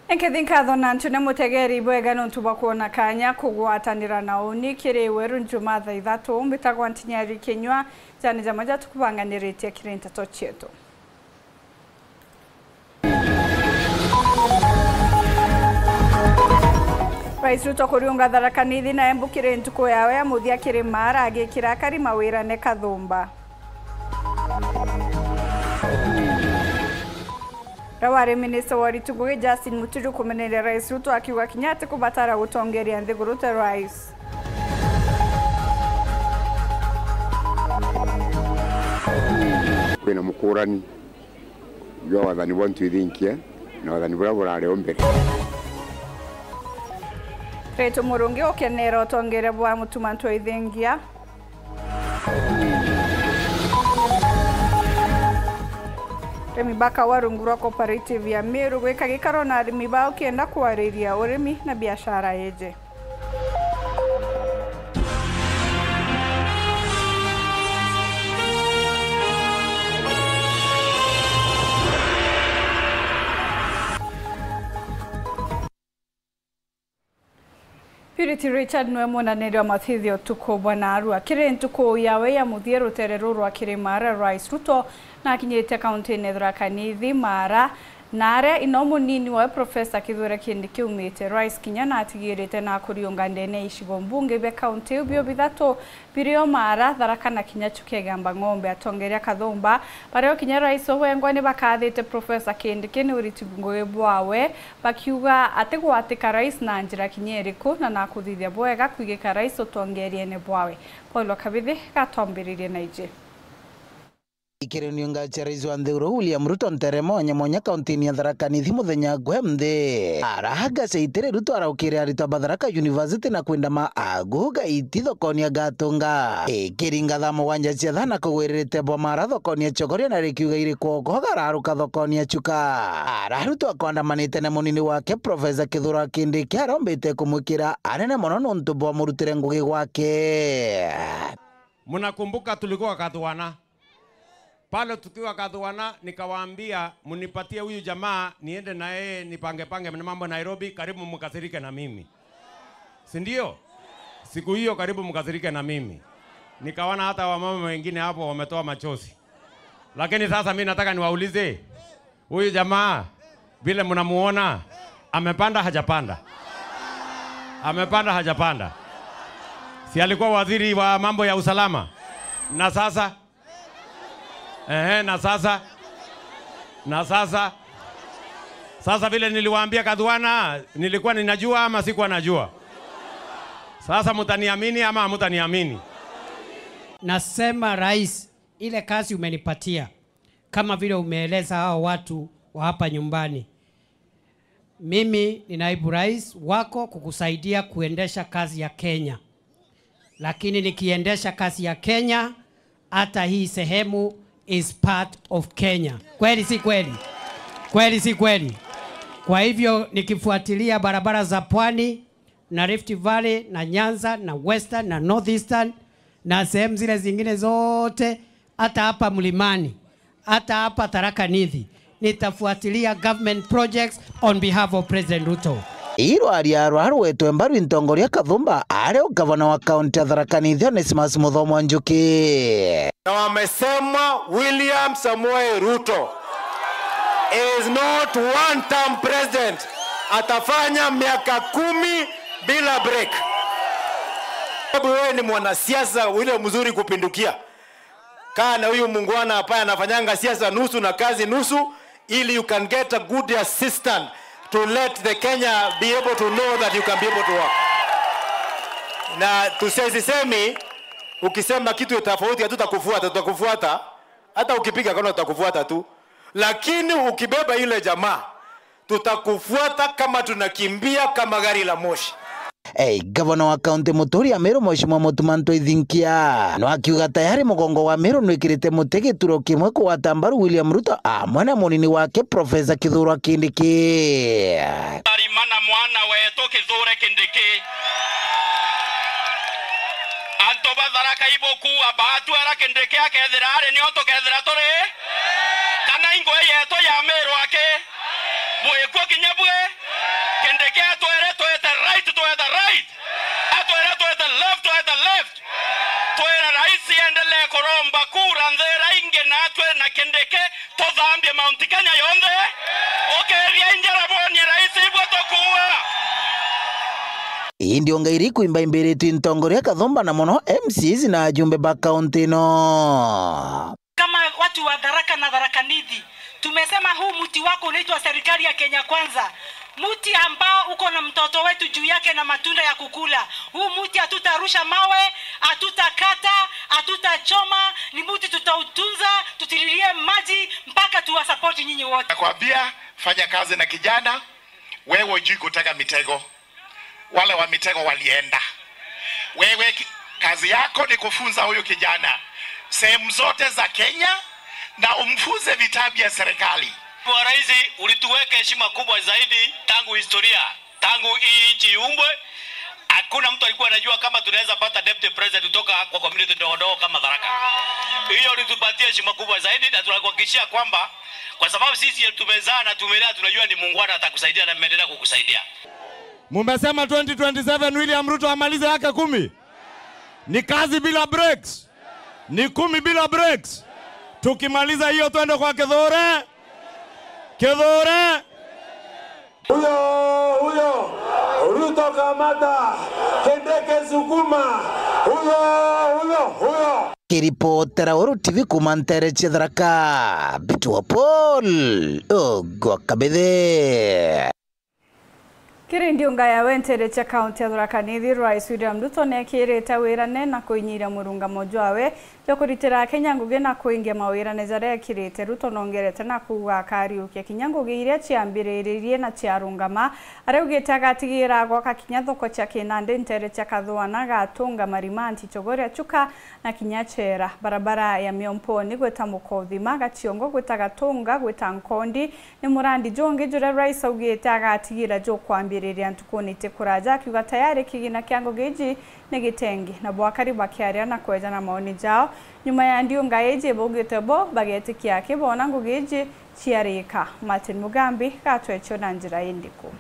Enkethinkatho na ntune mutegeri bwega nontuba kuona kanya kugwatanira na uni kiri weru njuma thaa 3 mbitagwa ntinyari kenywa jani jamaja tukubanganiritie kirinta tochietu. Rais Ruto kuriunga tharakanithi na embukire ntuko yawe ya muthia kiri mara agikira kari mawira ne Kathumba. Rawari Minister wa Rituguge Justin Muturi kumenera Rais Ruto akiwa Kenyatta kubatara gutongeria nthiguru ta rais. Kwina mukurani yo wathani bontu ithinkia na wathani bura burare ombere. Reto Murungi okenera utongere bwa mutumanto ithingia. Remi Baka warungurwa cooperative ya Meru gwika gikaro na arimi bao kienda kuariria urimi na biashara yeje. Purity Richard nwe monanero mathithio tuko bwana Arua kire ntuko yawe ya muthie ruterero rwa kire mara Rais Ruto na akinyete county Tharakanithi mara nare inomo nini wa Professor Kithure Kindiki umite Rais Kinyana atigirite na kuriunga ndene ishigo mbunge be county ubio bithato birio mara Tharakana Kinyachu kegamba ng'ombe atongeria Kathumba pareo Kinya Rais Owengwa ni bakathite Professor Kindiki ni uritigungo bwawe bakiuga ategwatika Rais na njira kinyeriko na nakuthithia bwega kwigika Rais utongerie ne bwawe Paulo Kabithi gatombiririe na ije. Ikireniunga Rais wa nthiguru William Ruto nteremo nyamonya kaunti ya Tharakanithi muthenya gwemthe arahaga seitere Ruto araukire arito Tharaka University na kwenda maaguga itithokoni gatunga ikiringa thamo wanja cia thana kugwirite bwa mara thokoni chogoria na rikiuga iri kogoga araruka thokoni chuka araruto akondamanite na munini wake Professor Kithure Kindiki arombite kumwikira anene mono nontu bwa murutire ngugi gwake. Mnakumbuka tulikuwa Kathwana pale tukiwa Kathwana nikawaambia munipatie huyu jamaa niende na yeye nipange mambo Nairobi karibu mkasirike na mimi. Si ndio? Siku hiyo karibu mkasirike na mimi. Nikaona hata wamama wengine hapo wametoa machozi. Lakini sasa mimi nataka niwaulize huyu jamaa vile mnamuona amepanda hajapanda? Amepanda hajapanda? Si alikuwa waziri wa mambo ya usalama? Na sasa sasa vile niliwaambia Kathwana nilikuwa ninajua ama sikuwa najua? Sasa mtaniamini ama hamtaniamini? Nasema Rais, ile kazi umenipatia kama vile umeeleza hao watu wa hapa nyumbani, mimi ni naibu rais wako kukusaidia kuendesha kazi ya Kenya, lakini nikiendesha kazi ya Kenya hata hii sehemu is part of Kenya. Kweli si kweli? Kweli si kweli? Kwa hivyo nikifuatilia barabara za Pwani na Rift Valley na Nyanza na Western na Northeastern na sehemu zile zingine zote hata hapa Mlimani, hata hapa Tharakanithi, nitafuatilia government projects on behalf of President Ruto. Iro ariaro wetu mbaru intongoria Kathumba areo gavana wa kaunti ya Tharakanithi Onesmus Muthomo Njuki. Na wamesema William Samoei Ruto is not one-term president. Atafanya miaka 10 bila break. Wewe ni mwanasiasa ule mzuri kupindukia. Kaa na huyu mungwana hapa anafanyanga siasa nusu na kazi nusu ili you can get a good assistant to let the Kenya be able to know that you can be able to work. Na tusisemi ukisema kitu tofauti tutakufuata. Hata ukipiga kona tutakufuata tu. Lakini ukibeba ile jamaa tutakufuata kama tunakimbia kama gari la moshi. Gavana wa kaunti Muturi ya Meru Mheshimiwa Mutumanto Ithinkia no akiuga tayari mugongo wa Meru nwikirite mutege turo kimwe kwa tambaru William Ruto mwana munini wake Professor Kithure Kindiki. Arimana mwana wetu Kithure Kindiki antoba Tharaka iboku abatu ara Kindiki akethira ari ni otokethira turi kana ingwe yeto ya Meru ake mwekwo kinyabwe Kindiki tuthambie Mount Kenya yonthe ukeria injara bonie rais ibwo tukuwa Indio ngairi kuimba imbere twintongoria kathomba na mono MCs na ajumbe ba kaunti no. Kama watu wa Tharaka na Tharaka Nithi tumesema huu mti wako unaitwa serikali ya Kenya Kwanza. Mti ambao uko na mtoto wetu juu yake na matunda ya kukula. Huu mti hatutarusha mawe, hatutakata, hatutachoma, ni mti tutautunza, tutililie maji mpaka tuwasapoti nyinyi wote. Nakwambia fanya kazi na kijana, wewe hujui kutega mitego. Wale wa mitego walienda. Wewe kazi yako ni kufunza huyu kijana sehemu zote za Kenya na umfunze vitabu vya serikali. Kwa rais ulituweka heshima kubwa zaidi tangu historia, tangu hii nchi iumbwe. Hakuna mtu alikuwa anajua kama tunaweza pata deputy president kutoka kwa community ndogo kama Tharaka. Hiyo ulitupatia heshima kubwa zaidi na tunakuhakikishia kwamba kwa sababu sisi tumezaa na tumelea tunajua ni Mungu atakusaidia na mmeendelea kukusaidia. Mumesema 2027 William Ruto amalize yake 10. Ni kazi bila breaks. Ni 10 bila breaks. Tukimaliza hiyo twende kwa Kithure. Kithure. Huyo Ruto kamata Kindiki sukuma. Huyo Kiripotera Uru TV kumantere Tharaka Bitua Paul Ogwakabethe. Kiri ndio ngaya wentere cha kaunti ya Tharaka Nithi Rais William Ruto nekirite wirane na kuinyira murunga mojwawe yo kuritira Kenya nguge na kuingia mawirane jare kirite Ruto nongerete na kuwa kariuke kinyanguge iria ciambiririe na ciarungama areugite agatigira gwaka kinya thoko cha Kinande ntere cha Kathwana gatunga marimanti chogoria chuka na kinyachera barabara ya Miomponi gweta Mukothima gaciongo gweta Gatunga gweta Nkondi ni murandi jonge jure Rais augite agatigira jo kwambiriria ntukunite kuraja akiuga tayari kigina kyango geji negitengi na bwakari bakiaria na kweja na maoni jao nyuma ya ndio ngaeje bogete bo bagete kyake bona ngugeje ciarika Martin Mugambi katwecho na njira indiko.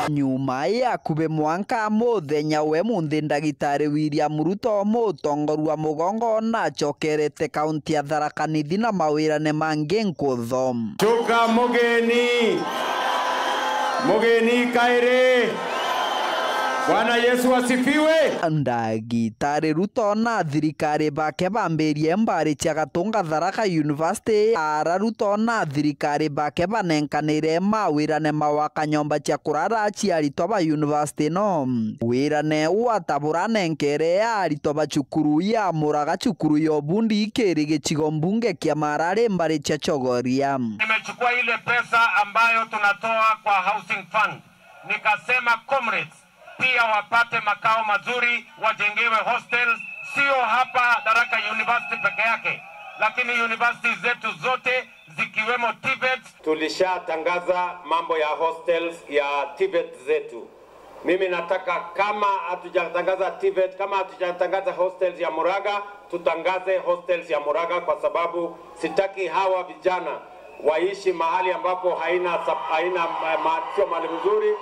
Nyuma ya kube mwanka muthenya we munthi ndagitari William Ruto mutongoru wa mugongo na chokerete kaunti ya Tharaka Nithi na mawirane mangi nkutho. Chuka mugeni kaire. Bwana Yesu asifiwe. Ndagitari Ruto na thirikari bake bambirie mbari cia Gatunga Tharaka University ara Ruto na thirikari bake banenkanire mawirane mawaka nyomba cia kurara cia arito ba university no wirane watabura nenkere arito ba cukuru ya Muraga cukuru yo Bundi ikiri gicigo mbunge kia Marare mbari cia Chogoria. Nimechukua ile pesa ambayo tunatoa kwa housing fund nikasema comrades pia wapate makao mazuri, wajengewe hostels, sio hapa Tharaka University peke yake, lakini university zetu zote zikiwemo TVET. Tulishatangaza mambo ya hostels ya TVET zetu. Mimi nataka kama hatujatangaza TVET, kama hatujatangaza hostels ya Muraga, tutangaze hostels ya Muraga kwa sababu sitaki hawa vijana waishi mahali ambapo sio mahali mzuri,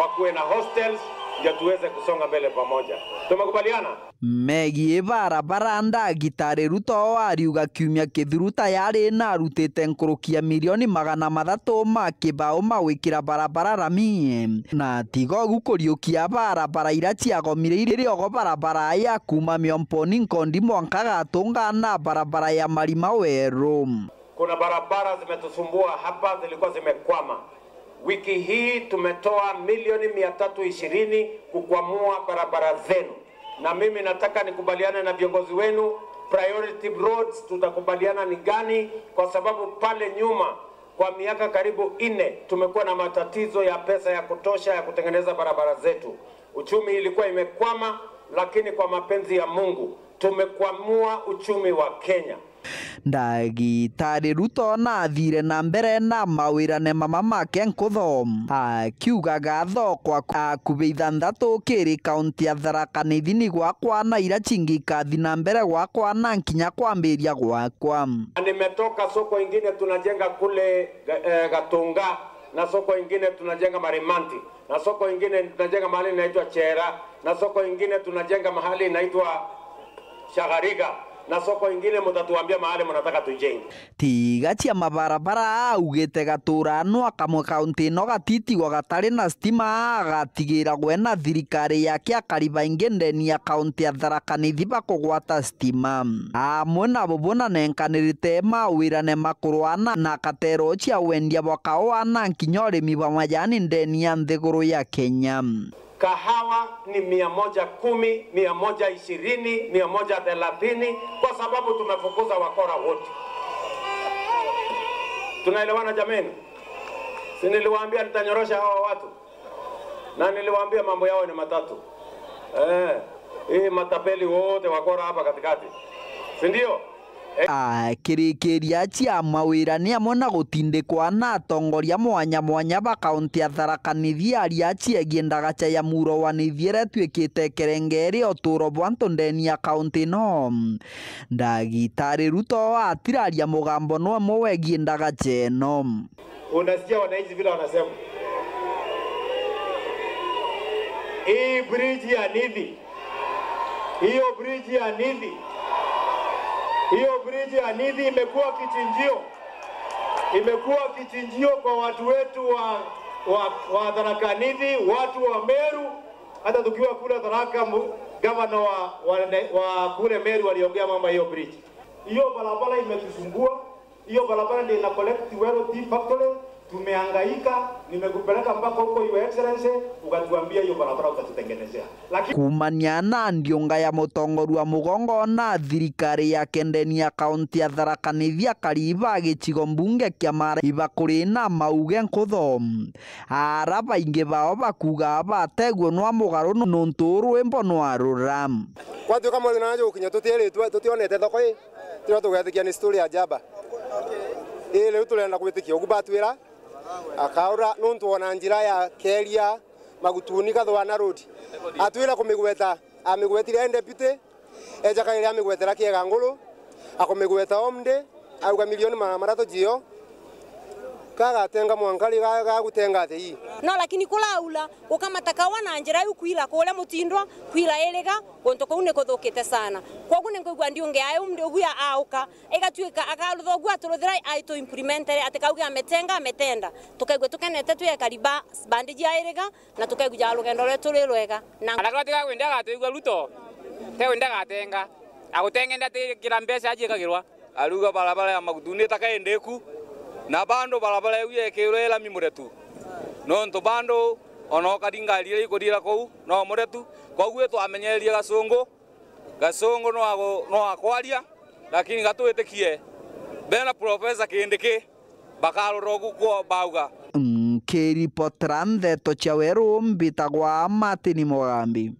wakuwe na hostels ndio tuweze kusonga mbele pamoja. Tumekubaliana? Megie barabara ndagitari Ruto ariuga kiumia kithiru tayari na arutite nkurukia milioni 300 makibao mawikira barabara rami na tigo gukuriukia barabara ira ciagomire iriogo barabara ya kuma Miomponi Nkondi Mwanka Gatunga na barabara ya Marima Weru. Kuna barabara zimetusumbua hapa, zilikuwa zimekwama. Wiki hii tumetoa milioni 320 kukwamua barabara zenu. Na mimi nataka nikubaliane na viongozi wenu, priority roads tutakubaliana ni gani, kwa sababu pale nyuma kwa miaka karibu 4 tumekuwa na matatizo ya pesa ya kutosha ya kutengeneza barabara zetu. Uchumi ilikuwa imekwama, lakini kwa mapenzi ya Mungu tumekwamua uchumi wa Kenya. Ndagitari Ruto na thire na mbere na mawirane mama make nkutho akiuga gatho kwa akubi 6 kiri kaunti ya Tharaka Nithi ni gwakwa na ira cingikathi na mbere gwakwa na nkinya kwambiria gwakwa. Nimetoka soko ingine tunajenga kule Gatunga na soko ingine tunajenga Marimanti, na soko ingine tunajenga mahali inaitwa Chera, na soko ingine tunajenga mahali inaitwa Shagariga, na soko ingine mutatuambia mahali mnataka tujenge. Tiga cia mabarabara augite gatura no akamwe kaunti no gatitigwo gatari na stima gatigira gwena thirikari yake akariba ingi ndeni ya kaunti ya Tharaka Nithi bakugwata stima amwe na bubona nenkanirite mawirane makurwana na katero cia wendia bwakao ana nkinya urimi bwa majani ndeni ya nthiguru ya Kenya. Kahawa ni 110, 120, 130 kwa sababu tumefukuza wakora wote. Tunaelewana jameni? Si niliwaambia nitanyorosha hawa watu? Na niliwaambia mambo yao ni matatu. Hii matapeli wote wakora hapa katikati. Si ndio? Kirikiria cia mawira ni amwe na gutindikwa na atongoria mwanya ba kaunti ya Tharaka Nithi aria ciegie ndagaca ya muro wa nithiere twikite kerengeri oturo bwanto ndeni ya kaunti no. Ndagitari Ruto atiraria mugambo no amwe wegie ndagaca no. Unasikia wananchi vile wanasema, hii bridge ya Nithi, hiyo bridge ya Nithi, hiyo bridge ya Nithi imekuwa kichinjio kwa watu wetu wa Tharaka Nithi, watu wa Meru. Hata tukiwa kule Tharaka, gavana wa kule Meru waliongea mama hiyo bridge. Hiyo barabara imetusumbua, hiyo barabara ndio ina collect Wero Tea Factory. Tumehangaika, nimekupeleka mpaka huko Your Excellency, ukatuambia hiyo barabara utatutengenezea. Lakini kumaniana ndionga ya mutongoru wa mugongo na thirikari ya kendeni ya kaunti ya Tharaka Nithi akariba gicigo mbunge kia Mara ibakuri na mauge nkutho araba inge bao bakuga bategwo no mugaru no nturu embo no arura kwa tu kama najo ukinya tutionete thoko hii tugathikia ni story ya jaba ile tulenda kwitikia ugubatwira akaura nuntu ona njira ya keria magutuni gathwana road atwira kumigweta amigwetire deputy ejaka ile amigwetera kiega ngulu akomigweta omde auga milioni 300 jio kaga tenga mwankali ga gutenga thei no lakini kulaula ukamata wana njira yukwila kule mutindwa kwila elega gonto kune kothokete sana kwa gune ngwa ndionge ayo mde uguya auka egatuika akalutho gwa turuthira aito implementere atekauga ametenda tukaigwe tukenete tuye kariba bandiji aelega na tukaigwa rugendo rwetu rwega na alagatika kwenda gatuigwa Ruto te wenda gatenga agutengenda te kirambesa ajikagirwa aruga barabara ya magutuni takaendeku na bando barabara yuye kirela mimuretu no nto bando ono kadinga lire ikodira kou no muretu koguo twamenyeria gasongo no akwaria lakini gatwitikie bena professor kindiki bakarorogu kwa bauga kiripotran theto chaweru mbitagwa Martin Mugambi.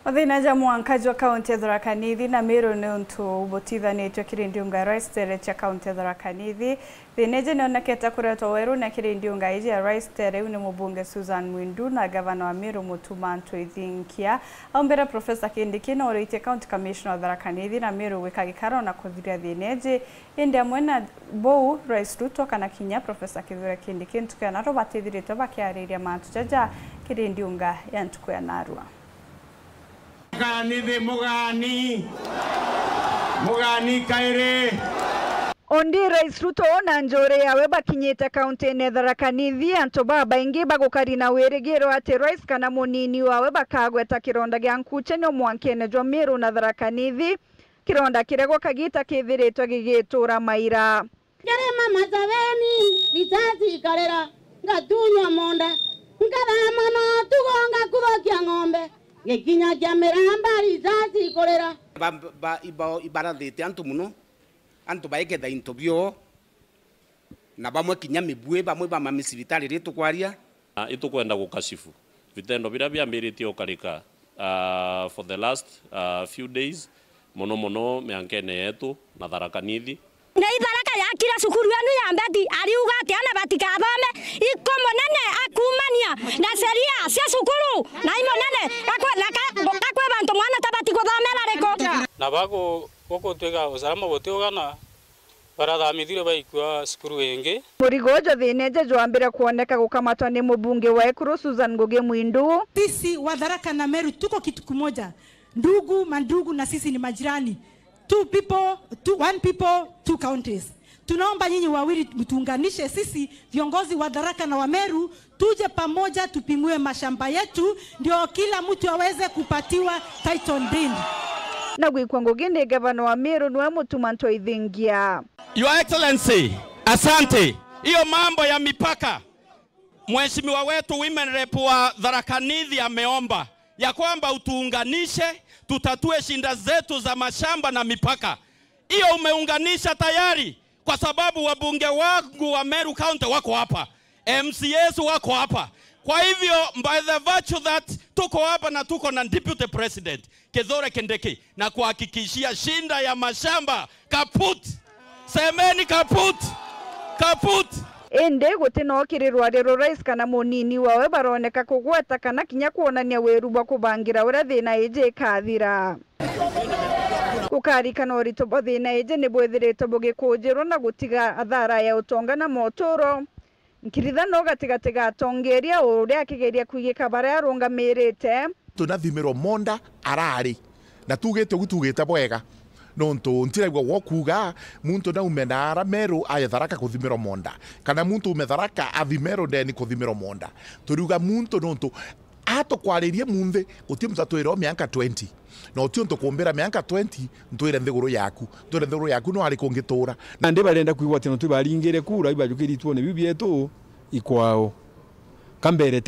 Othina jamu wankaji wa kaunti ya Tharaka Nithi na Meru ni untu ubotithanitio kirindiunga Rice tere cha kaunti ya Tharaka Nithi. Thineje nionekete kuretwo weru na kirindiunga iji ya Rice tere ni mubunge Susan Mwindu na gavana wa Meru Mutuma Ntwithinkia. Aumbera Professor Kindiki na uriitie County Commissioner wa Tharaka Nithi na Meru wika gikaro na kuthiria thineje. Indi amwe na Bou Rais Ruto kana kinya Professor Kithure Kindiki ntuku ya Narua batithirite bakiariria mantu jaja kirindiunga ya ntuku ya Narua. Mugani kaire Ondi Rais Ruto na njore yawe bakinyete kaunti ya Tharaka Nithi anto baba ingi bagukari na werigiro ati Rais kana munini wawe bakagweta kironda gya nkuche no mwankene jwa Meru na Tharaka Nithi kironda kirego kagita kithiritwe gigitura maira Gerema mazaveni litati karera ngatunywa monda ngabama no tugonga kubokia ng'ombe gekinya kya meramba litati korera ibara thete antu muno antu baiketha into bio na bamwe kinya mibue bamwe ba mamisivitali ritu kwaria itukwenda gukashifu vitendo biria biambiritie ukarika for the last few days mono meankene yetu na Tharaka Nithi na Tharaka ya kila sukuru yanu ya mbeti aliuga ati ana batika thome iko monene akumania na sheria cia sukuru na imo nene kakwe bantu mwana tabati guthomera riko na bago goko twega usalama gutiogana barathamithire baikua cukuru wengi. Murigojo thineje jwambira kuoneka gukamatwa ni mubunge wa Ekuru Susan Ngugi Mwindu. Sisi wa Tharaka na Meru tuko kitu kimoja, ndugu mandugu, na sisi ni majirani. One people, two counties. Tunaomba nyinyi wawili mtuunganishe sisi viongozi wa Tharaka na wa Meru, tuje pamoja tupimue mashamba yetu ndio kila mtu aweze kupatiwa title deed. Na gwikwa Ngugi ni gavana wa Meru nwe Mutumanto Ithingia. Your Excellency, asante. Hiyo mambo ya mipaka, Mheshimiwa wetu women rep wa Tharaka Nithi ameomba ya kwamba utuunganishe, tutatue shinda zetu za mashamba na mipaka. Hiyo umeunganisha tayari, kwa sababu wabunge wangu wa Meru County wako hapa, MCAs wako hapa. Kwa hivyo, by the virtue that tuko hapa na tuko na Deputy President Kithure Kindiki, na kuhakikishia shinda ya mashamba kaput. Semeni kaput. Kaput. Ende gutino kirirwa rero rais kana munini wawe baroneka kugweta kana kinya kuonania werubwa kubangira ura thina eje kathira. Kukarikana urito thina eje ni bwethiritwo bugikujirwo na gutiga athara ya utonga na motoro. Nkirithano gatigati gatongeria uria akigeria kuigika bara arungamirite. Tunathimiro monda arari na tugite bwega nonto ntiraigwa wokuga muntu na umenara Meru aya Tharaka kuthimiro monda kana muntu umetharaka athimero ndeni kuthimiro monda turiuga muntu nonto ato kwaririe munthe utimza twiro miaka 20 no tionto kumbira miaka 20 ntwire nthiguru yaku no ari kungitura ande barenda kuigwa tino twibaringire kura ibajukiritwo ni bibietu ikwao kambere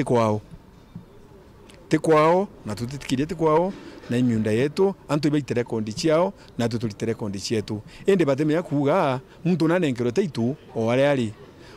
tikwao na tutitikirie tikwao na imyunda yetu antu ibaitere rekondi ciao na tutulite rekondi cietu ende batemenya kuga muntu nanenkero taitu o ari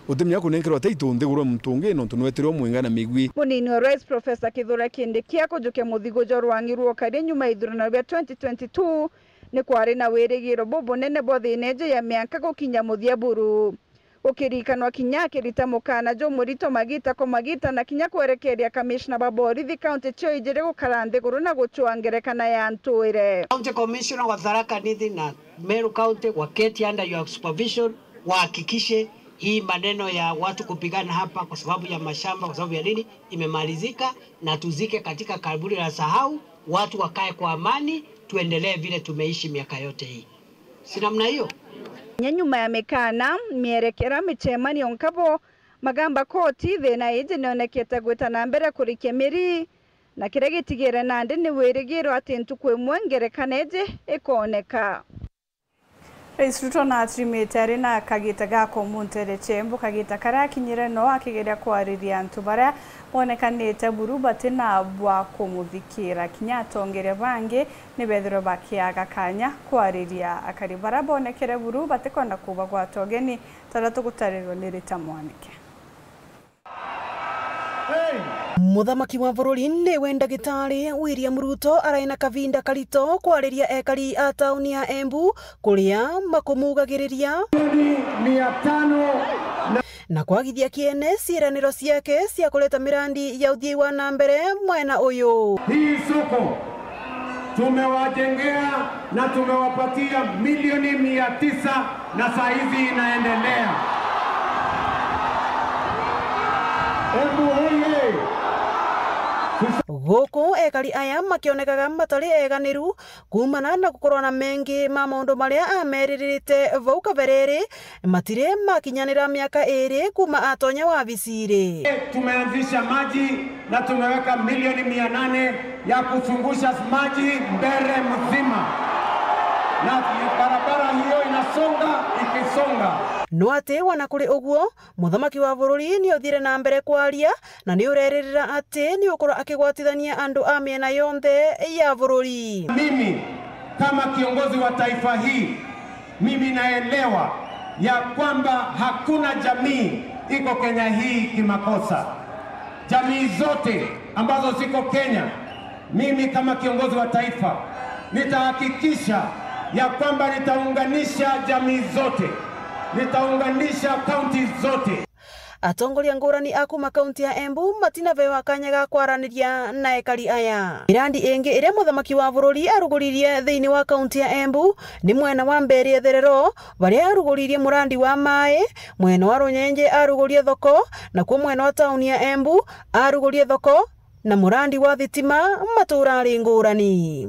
utemenya kunenkero taitu nthiguru mtungi no tunwetirwo mwingana migwi. Munini wa Rais Professor Kithure Kindiki akujuke muthigo jorwangirwo kari nyuma ithurano bya 2022 ni kwari na wirigiro bobo nene bothineje ya miaka gukinya muthia buru. Ukirikanwa kinya kirita mukana jo murito magita na kinya kwerekeria commissioner baborithi county choijire gukarande guru na guchwangerekana ya ntuire. County Commissioner wa Tharaka Nithi na Meru County waketi under your supervision, wahakikishe hii maneno ya watu kupigana hapa kwa sababu ya mashamba, kwa sababu ya nini, imemalizika na tuzike katika kaburi la sahau, watu wakae kwa amani, tuendelee vile tumeishi miaka yote hii. Si namna hiyo? Nyuma ya mekana mierekera michemani onkabo magamba koti thina ije nonekete gwetana mbere kurikia miri na kire gitigire nande ni wirigiro ati ntukwe mwengerekana ije ikoneka. Rais Ruto na atrimete ari na kagita gako muntere chembo kagita karakinyire no akigeria kwariria antu bara bonekanite buru batina bwa kumuthikira kinya tongere bange ni bethiro bakiaga kanya kwariria akari bara bonekere buru batekonda kuba gwatogeni taratu gutarirwo ni ritamwanike. Muthamaki wa bururi ni wenda gitari William Ruto araina kavinda karito kwariria ekari a tauni ya Embu kuria makumugagiriria 500 na kwagithia kiene ciraniro ciake cia kuleta mirandi ya uthii wa na mbere mwena uyu. Hii soko tumewajengea na tumewapatia milioni 900 na saa hizi inaendelea. Embu hoye! Guku ekari aya makionekaga matari eganiru kumana na gukorwo na mengi ma maundu maria ameririte vau kaberere matire makinyanira miaka 2 kuma atonya wa visire. Tumeanzisha maji na tumeweka milioni 800 ya kuzungusha maji mbere mzima na barabara hiyo inasonga ikisonga. No ati wana kuri uguo muthamaki wa bururi ni uthire na mbere kwaria na ni ureririra ati ni ukorwo akigwatithania andu a miena yonthe ya bururi. Mimi kama kiongozi wa taifa hii, mimi naelewa ya kwamba hakuna jamii iko Kenya hii kimakosa. Jamii zote ambazo ziko Kenya, mimi kama kiongozi wa taifa nitahakikisha ya kwamba nitaunganisha jamii zote, nitaunganisha kaunti zote. atongoria ngurani akuma kaunti ya Embu matina vewa kanya ga kwaraniria na ekari aya. Mirandi ingi iria muthamaki wa bururi aruguririe thiini wa kaunti ya Embu ni mwena wa Mbere Therero baria aruguririe murandi wa mai, mwena wa Runyenje arugurie thoko na kwa mwena wa tauni ya Embu arugurie thoko na murandi wa thitima maturari ngurani.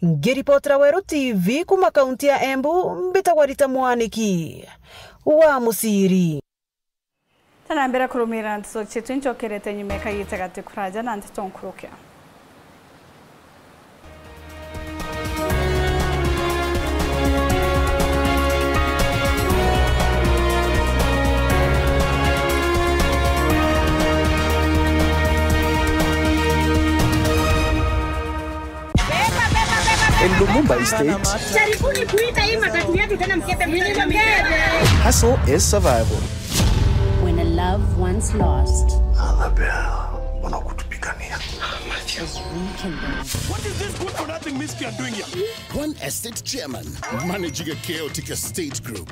Ngiripotera Weru TV kuma kaunti ya Embu mbitagwa Rita Mwaniki wa Musiri. Tana mbere kurumira ntiso chetu nchokerete nyumeka yitagati kuraja na ntitonkurukia. In Lumumba State, hustle is survival. When a loved one's lost, what is this good for nothing miscreant doing here? One estate chairman managing a chaotic estate group.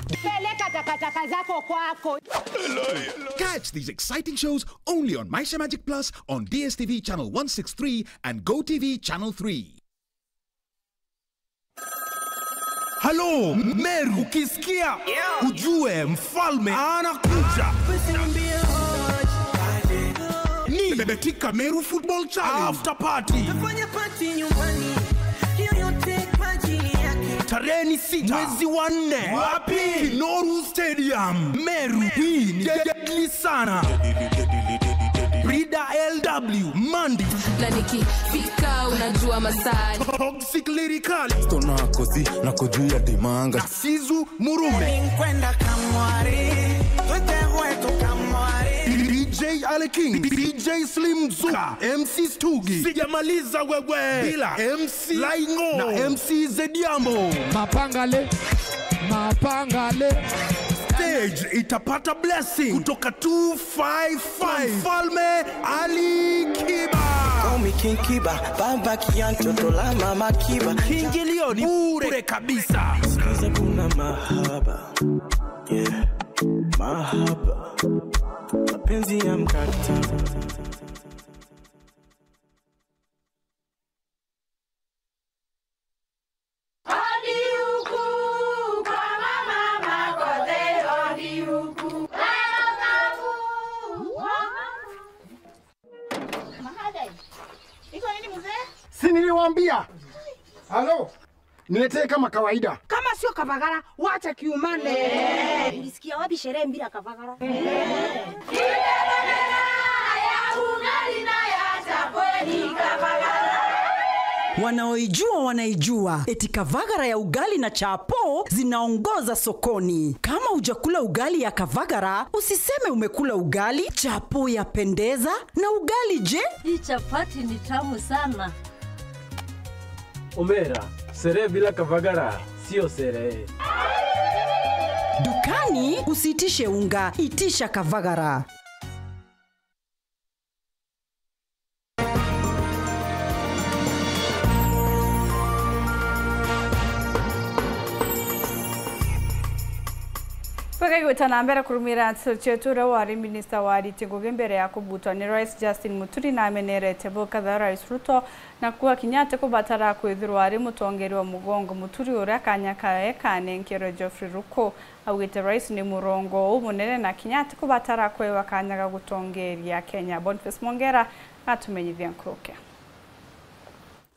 Catch these exciting shows only on Maisha Magic Plus on DSTV channel 163 and GoTV channel 3. Halo, Meru, ukisikia ujue mfalme anakuja. Ni Betika Meru Football Challenge After Party. Tarehe ni 6 mwezi wa 4. Wapi? Kinoru Stadium. Meru. Hii ni deadly sana. Brida LW Mandi na nikifika unajua masani Toxic Lyrical Stona kosi na kujua dimanga Sizu Murume kwenda kamwari wetu kamwari DJ Ale King DJ Slim Zuka MC Stugi sijamaliza wewe bila MC Laingo na MC Zediambo Mapangale stage itapata blessing kutoka 255 Mfalme Ali Kiba. Komi King Kiba, baba kianto tola mama Kiba. Kiingilio ni bure kabisa. Sikiza kuna mahaba, yeah, mahaba, mapenzi ya mkata. Si niliwaambia? Halo. Niletee kama kawaida. Kama sio Kavagara, wacha kiumane. Ulisikia wapi sherehe bila Kavagara? Wanaoijua wanaijua, eti Kavagara ya ugali na chapo zinaongoza sokoni. Kama hujakula ugali ya Kavagara, usiseme umekula ugali. Chapo yapendeza na ugali je? Hii chapati ni tamu sana. Omera, sherehe bila Kavagara sio sherehe. Dukani usitishe unga, itisha Kavagara. Paka gwetana mbere kurumira chetura wari minister wari Tingoge mbere ya kubutwa ni Rais Justin Muturi na amenerete boka za Rais Ruto na kuwa Kenyatta kubatara kwithirwa ari mutongeri wa mugongo Muturi ura kanyaka ekane nkero Geoffrey Ruko awite Rais ni murongo umunene na Kenyatta kubatara kwewa kanyaga gutongeria Kenya. Boniface Mongera atumenyithia nkroke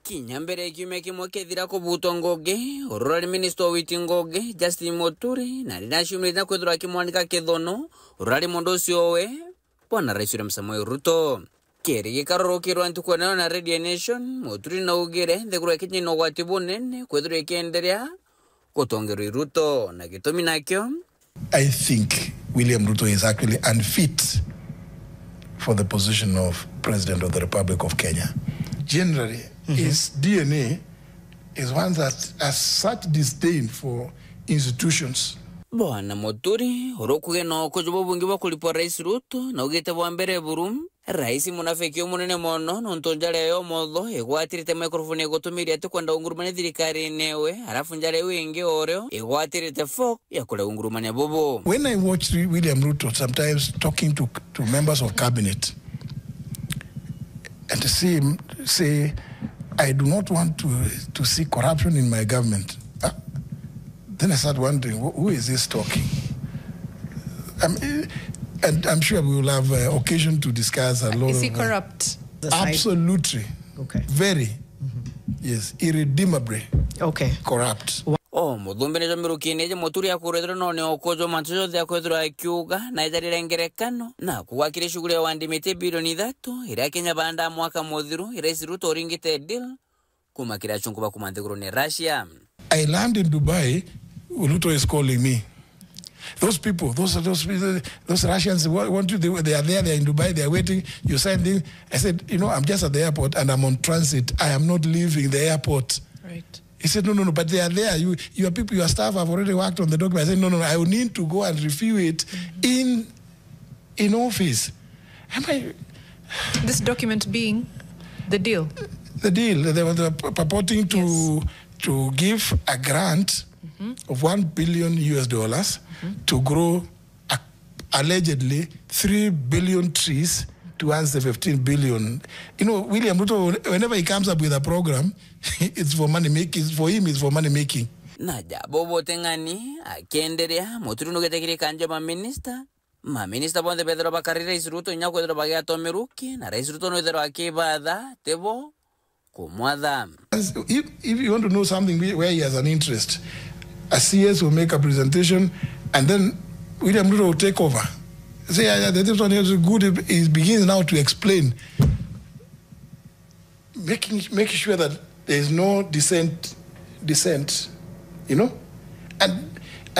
Kinyambere kiume kimwe kethira kubutwa Ngoge ururari minister witi Ngoge Justin Muturi na rinashumira kwithirwa kimwanika kithono ururari mundu ucio we Bwana Rais William Samoei Ruto keri gikarorokirwa ntukwena na Radio Nation Muturi na ugire thegura kinyi no gwati bunene kwithirwa ikenderea gutongerwa Ruto na gitumi nakyo I think William Ruto is actually unfit for the position of President of the Republic of Kenya. Generally, his DNA is one that has such disdain for institutions. Bwana Muturi urokuge no kujubo bungi bakulipwa Rais Ruto na ugete bwa mbere burum raisi munafiki munene mono nontonjale yo modho egwatirite microphone egotumiria ati kwenda ungurumane thirikari newe arafu njale wingi oreo egwatirite fok ya kule ungurumane bobo. When I watch William Ruto sometimes talking to members of cabinet and to see him say, I do not want to see corruption in my government. Then I start wondering, who is this talking? And I'm sure we will have occasion to discuss a lot. Is he corrupt? Absolutely. Okay. Very. Yes. Irredeemably. Okay. Corrupt. Mudhumbe nejo mirukini eje moturi ya kuredro none okojo manchojo ya kwedro akiuga na ijarira ngerekano na kuwakire shughuli ya wandimite bilioni 3 ira Kenya banda mwaka modhiru ira Ruto oringite deal kumakira chungu bakumanthiguru ne Russia. I land in Dubai, Ruto is calling me. Those people, those Russians want you. They are there. They are in Dubai. They are waiting. You signed in. I said, I'm just at the airport and I'm on transit. I am not leaving the airport. Right. He said, no, but they are there. Your people, your staff have already worked on the document. I said, no, I will need to go and review it in office. This document being the deal? The deal. They were purporting to give a grant of $1 billion to grow allegedly 3 billion trees to answer 15 billion. William Ruto, whenever he comes up with a program, it's for money making. For him, it's for money making. Naja bobo tengani akenderea moturu nugetekire kanje ma minister bonde Pedro Bakari Rais Ruto nyako Pedro Bagia Tomeruki na Rais Ruto no Pedro akibada tebo kumwadha. If you want to know something where he has an interest, a CS will make a presentation and then William Ruto will take over. Say, this one is good. He begins now to explain, making sure that there is no dissent, and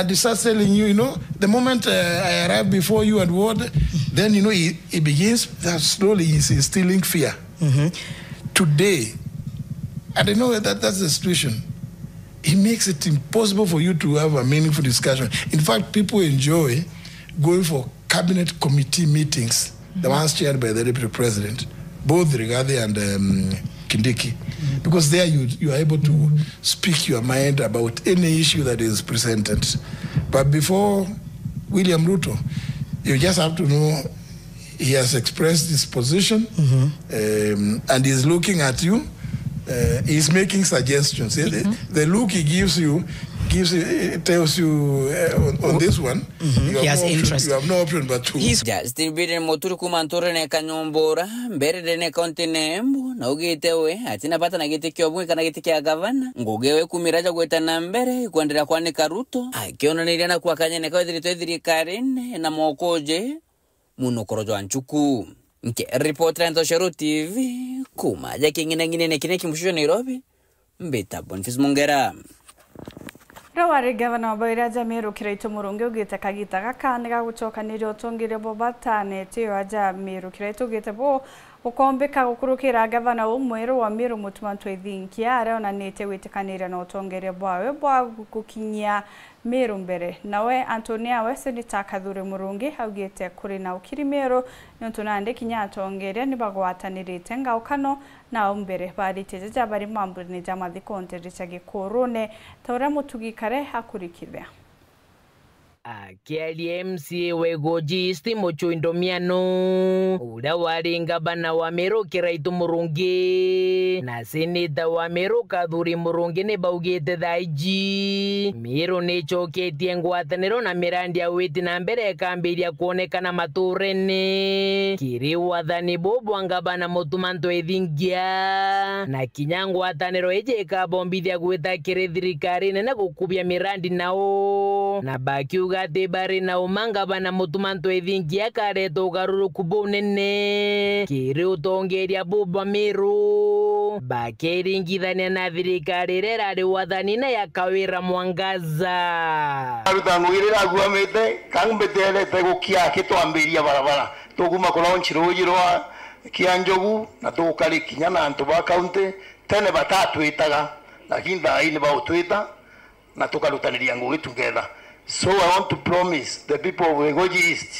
he starts telling you, the moment I arrive before you and what, then, he begins that slowly he's instilling fear. Today, and I know that's the situation. He makes it impossible for you to have a meaningful discussion. In fact, people enjoy going for cabinet committee meetings, the ones chaired by the deputy president, both Rigathi and Kindiki, because there you are able to speak your mind about any issue that is presented. But before William Ruto, you just have to know he has expressed his position and he's looking at you. He's making suggestions. The look he gives you tells you on this one. He has interest. You have no option but to. Justin Biden moturu kumantore ne kanyombora mbere de ne kontinembu na ugitewe atina pata na gite kyobwe kana gite kya gavana ngogewe kumiraja gweta na mbere kuendelea kwanika Ruto akiona niliana kwa kanyene kwa thirikari na mokoje muno korojo anchuku. Nke reporter Ntoshero TV kuma jake ngine nekine kimusho Nairobi mbeta Boniface Mongera. Rawari gavana wa Bairaja Meru Kiraito Murungi ugite kagita gakane gagucoka nirio tongire bo batane tiyo aja Meru Kiraito ugite bo ukombeka gukurukira gavana umweru wa Meru Mutumantu Ethinkia areonanite witikanire no tongere bwawe bwa gukinyia Meru mbere nawe Antonia Wesenita Kathure Murungi augite kuri na ukiri Meru nontunande kinya tongere nibagwatanirite ngaukano na mbere bariteje bari mambu ni jamathi konteje gikorone taura mutugikare hakurikire Akiari MC wegoji stimo chuindomiano ura waringa bana wa Meru Kiraito Murungi na seneta wa Meru Kathure Murungi ne baugete daiji Meru ne choketie ngwataniro na mirandi ya witi na mbere kambiria kuonekana maturene kiri wathani bobo angabana Mutumantu Ethinkia na kinyangwataniro eje kabombithia gwita kiri thirikari nene gukubia mirandi nao na baki ugate bari na umanga bana Mutumantu Ethinkia kareto garuruku bunene kiri utongeria bobo Meru bakiringithania na thirikari rerari wathani na yakawira Mwangaza arutangwirira guamete kangbeterete gukia kitwambiria barabara tuguma kulonchirujirwa kianjogu na tukari kinya na antu ba county tene batatu itaga lakini daini ba utwita na tukarutaniria ngugi together. So I want to promise the people of Wegoji East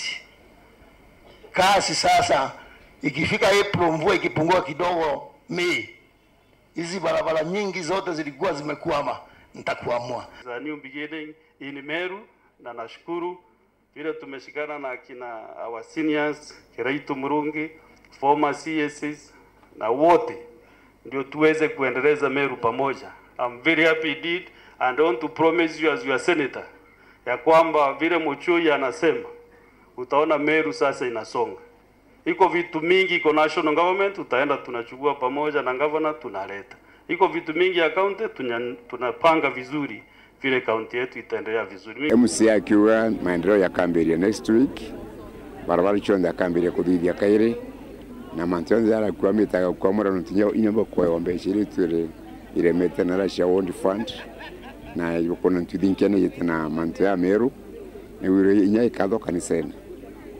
kasi sasa Ikifika April mvua ikipungua kidogo Mei, hizi barabara nyingi zote zilikuwa zimekwama, nitakuamua. The new beginning in Meru, na nashukuru vile tumeshikana na kina our seniors, Kiraitu Murungi, former CSs na wote ndio tuweze kuendeleza Meru pamoja. I'm very happy indeed and I want to promise you as your senator ya kwamba vile Muchui anasema utaona Meru sasa inasonga. Iko vitu mingi, iko national government utaenda tunachukua pamoja na governor tunaleta. Iko vitu mingi ya county tunapanga vizuri vile county yetu itaendelea vizuri. MC akiwa maendeleo ya Kamberia next week. Barabara chonda ya Kamberia kudhibia Kaire na mantonza ala kwa mita kwa mara ntinyo inyomba kwa ombe shiri ture ile meta na rasha wound fund na yuko na ntudhinkene yetena mantoya Meru ni wire inyai kado kaniseni.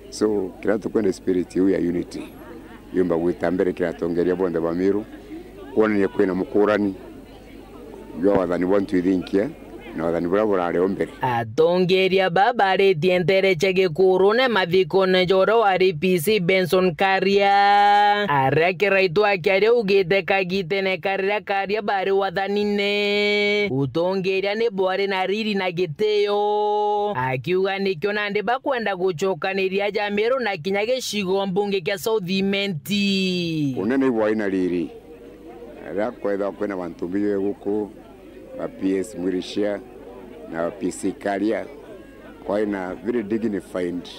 So kila tukwenda spirit ya unity yomba witambere kila tongeria bonde ba Meru kuona ni kwena mukurani yo wadhani want to think ya na wadhani bora ombere atongeria babare tientere chege kurune mathikone joro wari PC Benson Karia arake raitu akare ugite kagite ne karia karia bari wadhanine utongeria ne bware na riri na giteo akiuga nikyo nande bakwenda guchokaniria Jameru na kinyage shigo mbunge kya Southimenti unene bwaina riri ara kwenda kwena bantu biwe guku wa PS Murishia na wa PC Karia kwa ina very dignified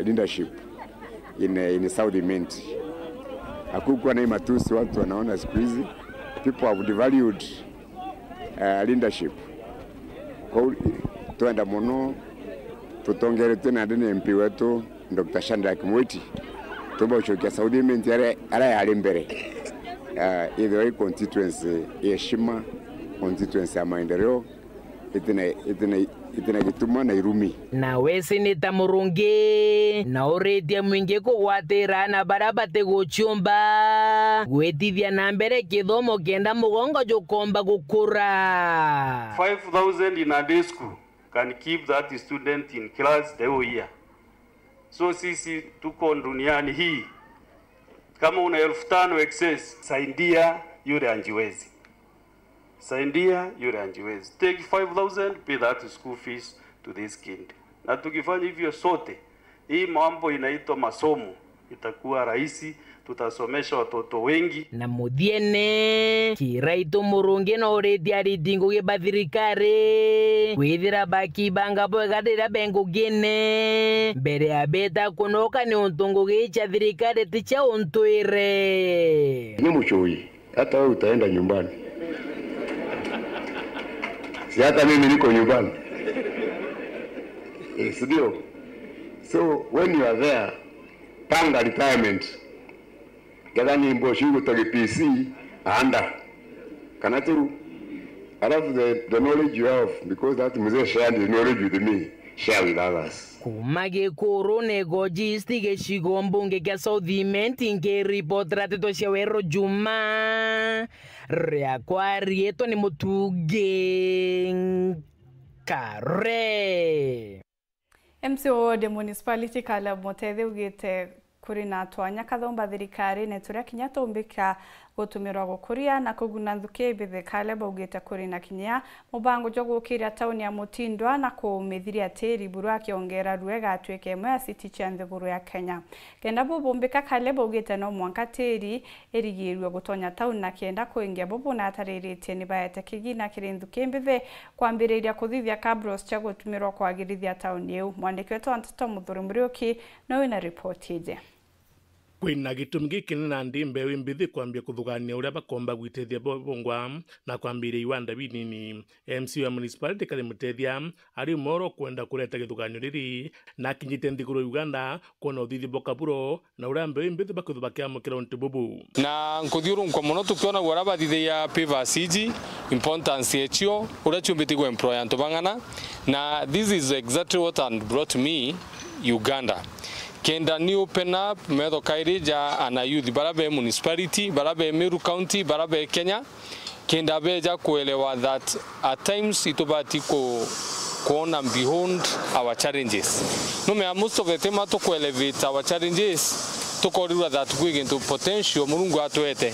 leadership in Southimenti. Hakukuwa na matusi watu wanaona siku hizi. People have devalued leadership. Kwa tuenda mono tutongere tena ndani MP wetu Dr. Shandra Kimweti. Tumbo chokia Southimenti ara ya mbere. Either constituency yeshima constituency ya maendeleo itina gituma na irumi na wese nita Murungi na oretia mwingi kugwatira na barabate guchumba gwetithia na mbere kithomo kenda mugongo jukomba gukura 5,000 in a day school can keep that student in class the whole year. So sisi tuko duniani hii kama una 5,000 excess saidia yule anjiwezi. Saidia yule anjiwezi. Take 5,000, pay that school fees to this kid. Na tukifanya hivyo sote, hii mambo inaitwa masomo itakuwa rahisi, tutasomesha watoto wengi. Na muthiene Kiraitu Murungi na oreti aritingo ge bathirikari kwithira baki banga bwegadira bengo gene mbere ya beta kunoka ni untungo ge cha thirikari ticha untwire ni Muchui hata wewe utaenda nyumbani. Si hata mimi niko nyumbani. Ndio. So when you are there, panga retirement. Gadani mboshigo to PC anda. Kanatu alafu the knowledge you have because that mzee share the knowledge with me, share with others. Kumage korone gojisti ge shigo mbunge kya Southimenti nke report rateto shawero Juma rea kwa rieto ni mutuge kare MCO de municipality kala mothethe ugite kuri na twanya kathomba thirikari ne turia kinya tombika gutumirwa gukuria na kuguna nthuki bithe kale baugite kuri na kinya mubango jo gukira tauni ya Mutindwa na kumithiria tiri buru akiongera ruega atweke mwe city chande buru ya Kenya kenda bombika kale baugite no mwanka tiri erigirwe gutonya tauni na kenda kuingia bobo na atariritie ni bayete kigina kiri nthuki bithe kwambiriria kuthithia kabros cha gutumirwa kwagirithia tauni eu mwandiki wetu Antoto Muthuri Muriuki no ina report ije kwina gitumi giki na ndimbe wimbithi kwambia kuthugania uria bakomba gwitethia bongwa na kwambiria iwanda binini MC wa municipality kale mutethia ari moro kwenda kureta githuganio riri na kinyite nthiguru Uganda kona uthithi bokaburo na uria mbe wimbithi bakuthubakia mukira ntibubu na nkuthiurunka muno tukiona gora bathithia PVCG importance yechio uria chumbiti go employer ntubangana na this is exactly what and brought me Uganda. Kenda ni open up Meru Kairija ana youth barabe municipality barabe Meru County barabe Kenya kenda beja kuelewa that at times itobati ko on and beyond our challenges no me most of the time to elevate our challenges tukorirwa that we into potential murungu atwete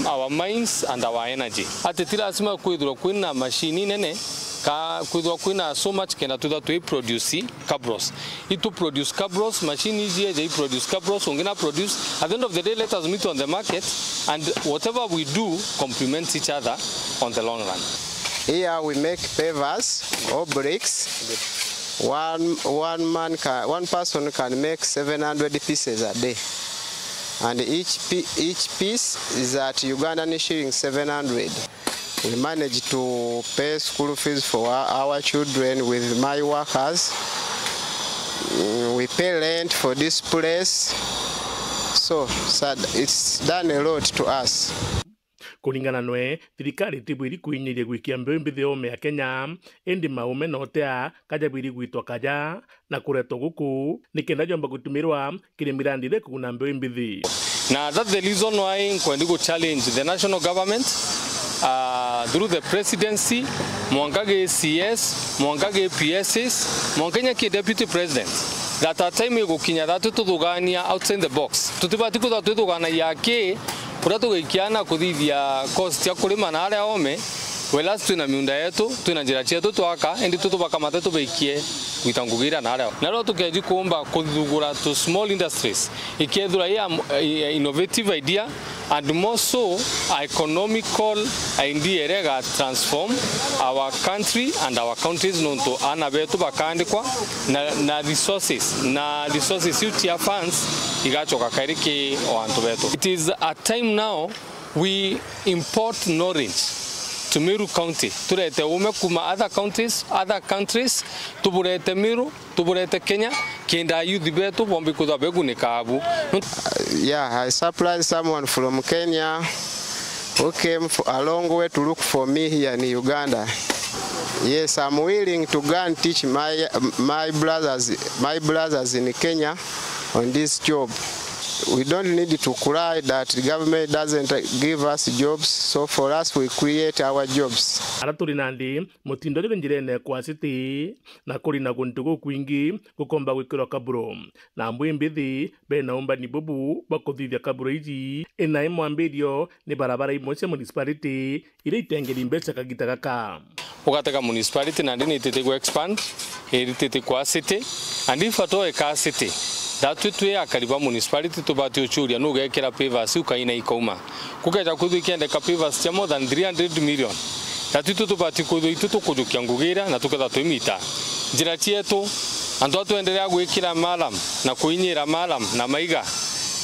our minds and our energy ati tilasima kwithirwa kwina machine nene ka kwithirwa kwina so much kena tutha twi produce cabros itu produce cabros machine easy they produce cabros ungena produce at the end of the day let us meet on the market and whatever we do complement each other on the long run. Here we make pavers or bricks. One person can make 700 pieces a day, and each piece is at Ugandan shilling 700. We manage to pay school fees for our children with my workers. We pay rent for this place, so it's done a lot to us. Kulingana nwe thirikari tibwiri kuinyiria gwikia mbeu mbithi ome ya Kenya endi maume notea kaja bwiri gwitwa kaja na kureto guku nikenda jomba gutumirwa kirimirandire kuguna mbeu mbithi. Now that's the reason why kwendi go challenge the national government through the presidency, mwangage CS, mwangage PSs, mwangenya ki deputy president. That at time go kinya that tuthugania outside the box. Tutibati ko tuthugana yake Purato ikiana kuthithia cost ya kulima na aria ome wela twina miunda yetu twina njira chetu twaka endi tutubaka matetu beikie kuitangugira na aria na ro tukeji kuomba kuthugura to small industries ikethura ya innovative idea and more so economical idea rega transform our country and our countries nonto ana betu bakandikwa na resources utia funds igachoka kairiki oantu betu. It is a time now we import knowledge to Meru County. Turete ume kuma other countries tuburete Meru, tuburete Kenya, kenda youth betu bombi kuda begu ni kabu. Yeah, I supplied someone from Kenya who came a long way to look for me here in Uganda. Yes, I'm willing to go and teach my brothers in Kenya on this job. We don't need to cry that the government doesn't give us jobs, so for us we create our jobs. Araturi nandi mutindo ri njirene kwa city na kuri na guntugo kwingi gukomba gwikira kaburo na mbwimbithi bena umba ni bubu bakuthithia kaburo iji ina imwambirio ni barabara imwe cia municipality ire itengeri mbeca kagita gaka ugateka municipality na ndini itete go expand iritete kwa city and if at all ka city that we akariba municipality to batio churia no gekera pavers ukaina ikauma kukeja kuthu ikende ka pavers more than 300 million that to bati kuthu itutu kujukia ngugira na tuketha twimita njira cietu andu atuendelea gwikira malam na kuinyira malam na maiga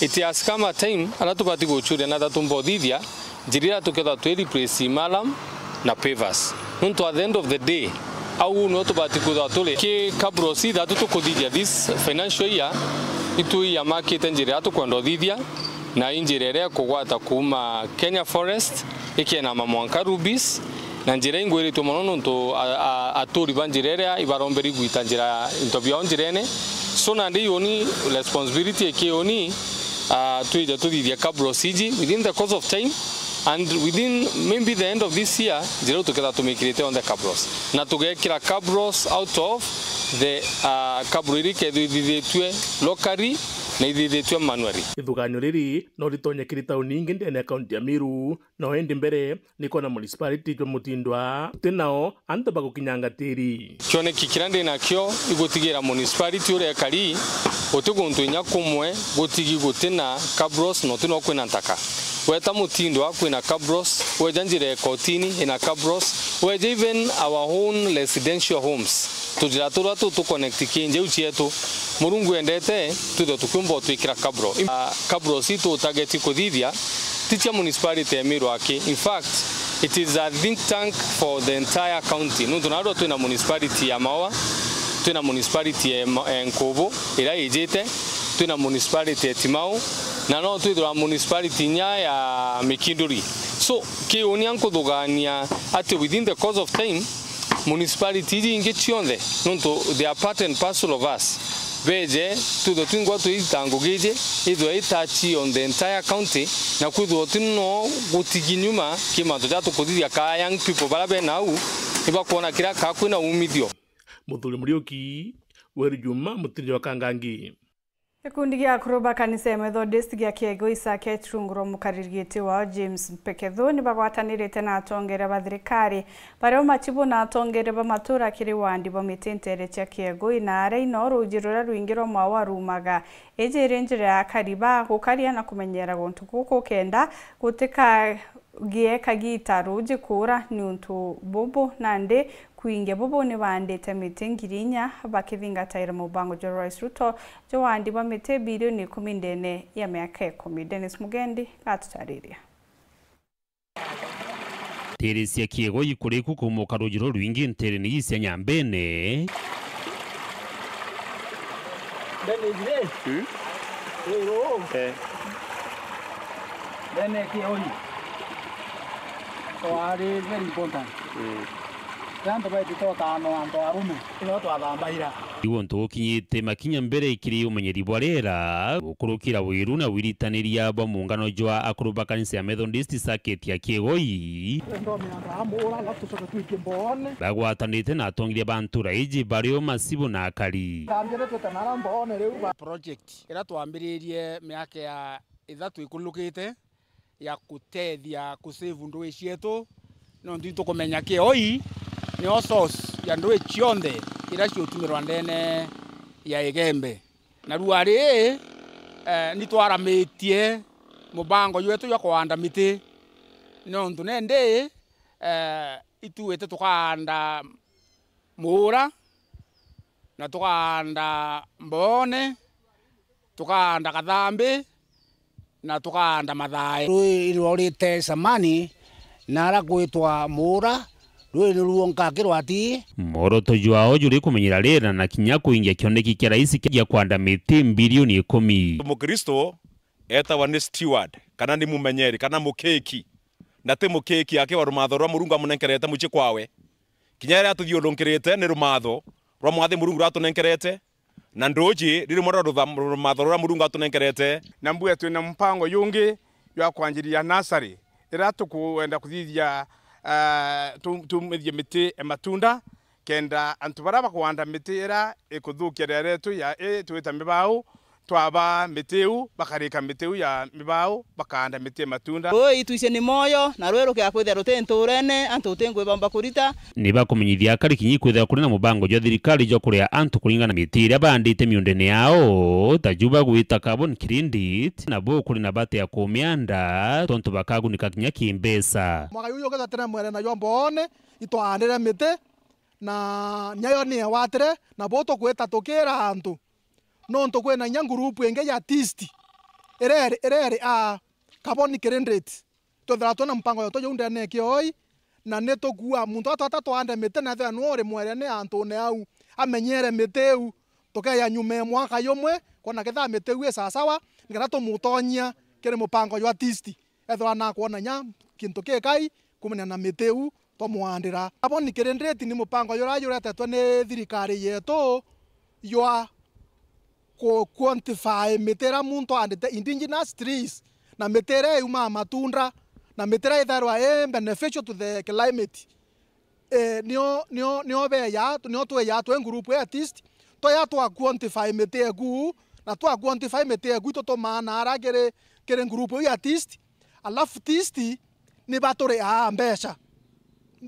it has come a time anatu bati gochuria na that mbodithia njira tuketha twi replace malam na pavers nunto at the end of the day au no to bati kuthu tuli ki kabrosi that to kudithia this financial year itu ya market njira tukwenda thithia na injirere kugwata kuma Kenya Forest ikena mamwanka rubis na njira ingwiri to mono nto aturi banjirere ibaromberi gwita njira interview njirene so na ndi yoni responsibility ekioni tuija tudithia kabrosiji within the course of time and within maybe the end of this year njira tuketa tumikirite on the kabros na tugekira kabros out of the kaburiri kedithitwe locally na ithithitwe manually. Ithuganyo riri no ritonyekiri tauni ingi ndene kaunti ya Meru no endi mbere niko na municipality twa mutindwa tinao antu bagukinyanga tiri kione kikirande nakyo igutigira municipality ure kali otuguntu inya kumwe gutigi gutina kabros no tino kwina ntaka weta mutindwa kwina kabros wejanjire kotini ina kabros weje even our own residential homes tujira tura tu connect kinje uchietu murungu endete tudo tukumbo tuikira kabro kabro si tu target kodithia ticha municipality ya Meru aki in fact it is a think tank for the entire county no tunaro tuna municipality ya Mawa tuna municipality ya Nkobo ila ijete tuna municipality ya Timau na no tuidura municipality nya ya Mikinduri so ki onyanko dogania at within the course of time municipality inge chionde nonto they are part and parcel of us beje to the twingwa to itangugije idho itachi on the entire county na kudho tino gutiginyuma kimanto jato kudithia ka young people barabe nau iba kuona kira ka kwina umithio muthuri murioki weru juma mutiri wa kangangi Gikundi gia kuruba kanisa ya Methodist gia Kiego Isake Trunguro mukaririgiti wa James Mpeketho ni bagwatanirite na atongere ba thirikari bario machibu na atongere ba matura kiri wandi ba mitintere cha Kiego inare ino rujirura ruingiro mawarumaga ejere njire ya kariba gukaria na kumenyera gontu kuko kenda guteka gie kagita ruje kura ni untu bobo nande kuinge bobo ni bandete mitengirinya bakithingatira mubango jo Rais Ruto jo wandi ba mite bilioni 14 ya miaka 10. Dennis Mugendi atutariria Teresi ya Kiego yikureku kumuka rujiro rwingi ntere ni yise nyambene Bene dire Bene Kiego so are very important Tanto vai tota no anto arume ino twathambira Iwo ntukinyite makinya mbere ikiri umenyeri bwarera gukurukira wiru na wiritaniria ba mungano jwa akuruba kanisa ya Methodist Circuit ya Kiegoi bagwatanite na atongiria bantu raiji bario masibu na akari project ira twambiririe miaka ya ithatu ikulukite ya kutethia kusave ndui cietu no ndito kumenya Kiegoi ni source ya ndui cionthe ira ciotumirwa ndene ya igembe na ruari ni twaramitie mubango yetu ya kuanda miti no ndunende ituwete tukanda mura na tukanda mbone tukanda kathambi na tukanda mathai irorite samani nara gwitwa mura rwe ruonka kirwati moroto jwao juri kumenyera rera na kinya kuingia kioneki kia raisi kia kwanda miti bilioni 10 Mukristo etawa ni steward kana ni mumenyeri kana mukeki na te mukeki yake wa rumatho rwa murungu amunenkerete muchi kwawe kinyera tuthiolonkerete ni rumatho rwa mwathi murungu ratunenkerete na ndoji riri moro rumatho rwa murungu atunenkerete na mbuya twina mpango yungi ya kwanjiria nasari ira tukuenda kuthithia tumithie miti matunda kenda antu baraba kuanda miti ira ikuthukia reretu ya twita mibao twaba mitiu bakarika mitiu ya mibao bakanda miti matunda ituice ni moyo na rwero kya kwithia rutenturene antu tengwe bamba kurita ni bakumenyithia akari kinyi kwithia kuri na mubango jwa thirikari jo kuria antu kuringana miti ira bandite miundene yao tajuba gwita carbon credit na bo kuri na bate ya kumianda tonto bakagunika kinya kimbesa mwaka yuyo kaza tena mwere na yombone itwandire miti na nyayo ni watire na boto kweta tokera antu no ntokwe na nyangurupu enge ya tisti erere carbon credit to drato na mpango yo to yunde ne Kiegoi na neto kuwa muntu atatu ande mete na thwa nuore mwere ne antu ne au amenyere meteu toka ya nyume mwaka yomwe kona ketha meteu sasawa ngara to mutonyia kere mpango yo tisti ethwa na kuona nya kintu kekai kumenya na meteu to mwandira carbon credit ni mpango yo rajuretetwe ne thirikari yetu yo quantify metera muntu and the indigenous trees na metera uma matunda na metera itharwa beneficial to the climate nio be ya nio to ya to group artist to ya to quantify metegu na to quantify metegu to mana ara kere group artist alafu tisti ni batore mbesha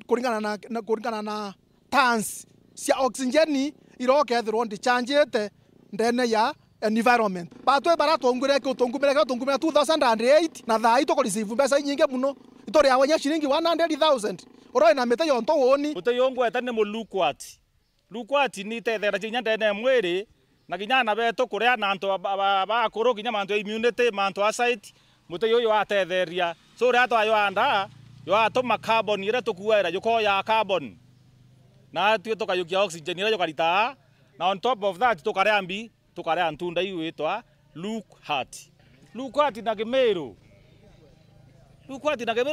kuringana na tons sia oxygen iroke through ndichanjete ndene ya environment batwe baratongure ko tongumira 2008 na thai to receive pesa nyingi muno itori awanya shilingi 100,000 oroi na mete yonto woni utayongo etane mu lukwati ni tethera chinya ndene mwiri na kinyana beto kuria na anto ba koro kinya manto immunity manto asite mutayo yo atetheria so ria to ayo anda yo atoma carbon ira tukuera yuko ya carbon na tu to kayukia oxygen ira yo karita na on top of that tukareambi tukare antunda iwitwa Lukwati na Kemero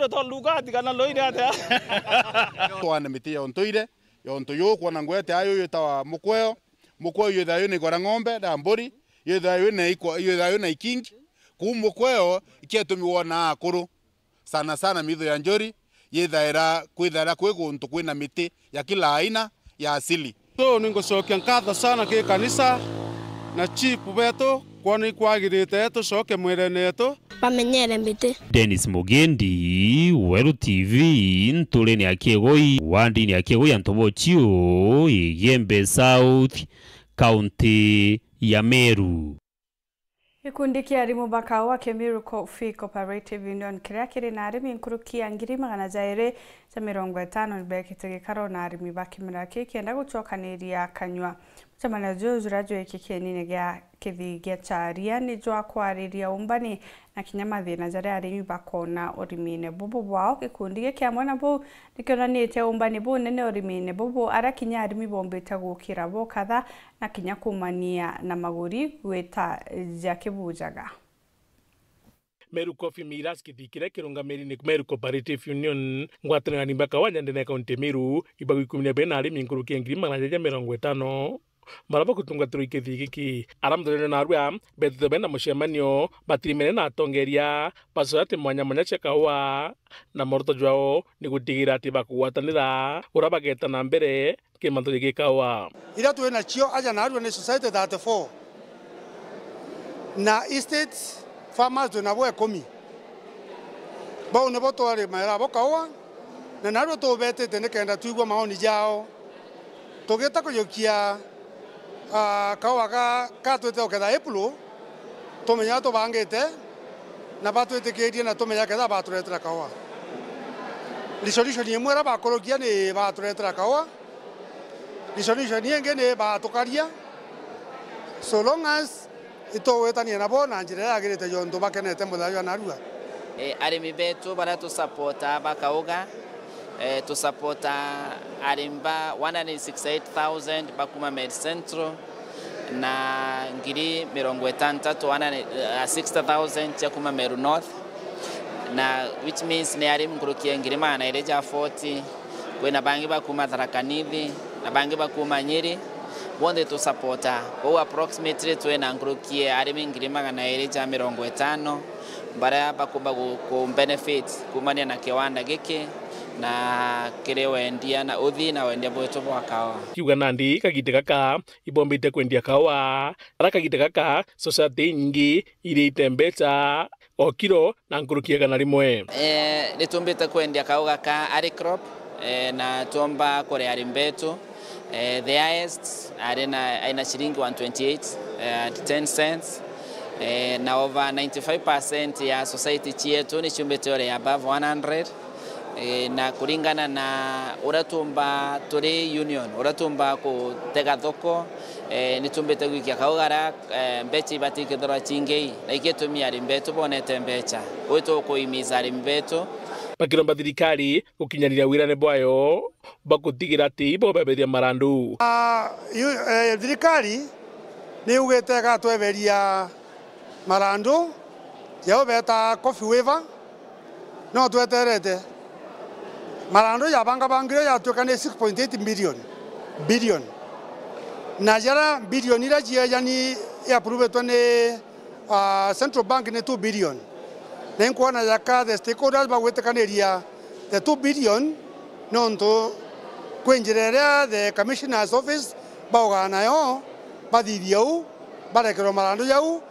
to Lukwati kana loire ate twana miti ya ontoire ya ontoyo kwana ngwete ayo yetawa mukweo yethayo ni kora ng'ombe na mburi yethayo na ikingi ku mukweo iketumiwa na akuru sana mitho ya njori yethaira kwithara kwe guntu kwina miti ya kila aina ya asili so ningocokia nkatho sana ki kanisa na chief betu kwani kwagirite tucoke mwirene yetu bamenyere miti. Dennis Mugendi, Weru TV, ntuleni akiegoi wandini akiegoi antobochio Igembe South County ya Meru. Gikundi kia arimu bakawa Kemiru Coffee Cooperative Union kiria kiri na arimi nkurukia 250 bekite gikaro na arimi bakimira kikienda gucokaniria kanywa Chamana Jozu radio kikenine gya kithigia charia ni jwa kwariria umbani na kinyamathina jaria arimi bakona urimine bubu wao gikundi kia mwana bu nikionanite umbani bu nene urimine bubu arakinya arimi bombeta gukira bo kadha na kinya kumania na maguri gweta jakibujaga. Meru Coffee Miras kithikire kirungamiri ni Meru Cooperative Union ngwatanira ni baka wanyande na kaunti Meru ibagu 12 na arimi nkurukia 250 maraba kutungatiro ikithigiki aramdene na arua bethe na mushemanio batirimene na atongeria pasoate mwanya cia kawa na morto jwao ni gutigira ati bakuwatanira urabageta na mbere kimanto gikawa ira tuena cio aja na arua ni society 34 na estate farmers na bo ekomi bao ne boto ari mara bokawa na naro to bete tene kenda tuigwa maoni jao togeta ko yokia kawaga katwete okeda epulo tomenya to bangete na batwete kedia na tomenya keda baturetera kawa lisolution yemwe ra bakorokia ni baturetera kawa lisolution yenge ne batukaria so long as ito wetania na bona njira yagirite yondo bakenete muthayo na arua arimi betu bara tu supporta bakauga to supporta arimba 168,000 bakuma Med Central na ngiri 60,000 cha kuma Meru North na which means ne arim ngurukie ngiri mana ireja 40 kwena bangi bakuma Tharakanithi na bangi bakuma Nyeri bonde to supporta kwa approximately twena ngurukie arimi ngiri magana ireja 50 bara bakuba ku benefit kumania na kiwanda giki na kirewe ndia na uthi na wendia bwetu bwa kawa kiuga nandi kagite gaka ibombite kwendia kawa arakagite gaka society nyingi iri itembeta o kilo na ngurukia kana rimwe nitumbite kwendia kawa gaka ari crop na tomba kore ari mbetu the highest aina shilingi 128 at 10 cents na over 95% ya society chietu ni chumbete ore above 100 na kuringana na uratumba turi union uratumba ku tega thoko ni tumbete gwikia kaugara mbechi batikithora chingei na iketumia ari mbetu bonete mbecha wito kuimiza ari mbetu bakiromba thirikari gukinyanira wirane bwayo bakutigira ati ibobeberia marandu thirikari ni ugete gatweberia marandu yao beta coffee waiver no tweterete marandu ya bangire ya tukane 6.8 billion na jara billion ira jia yani ya approve to ne central bank ne 2 billion then kuona yaka the stakeholders ba wetekaneria the 2 billion no nto kwenjerera the commissioner's office ba ogana yo ba didiau ba rekero marandu yau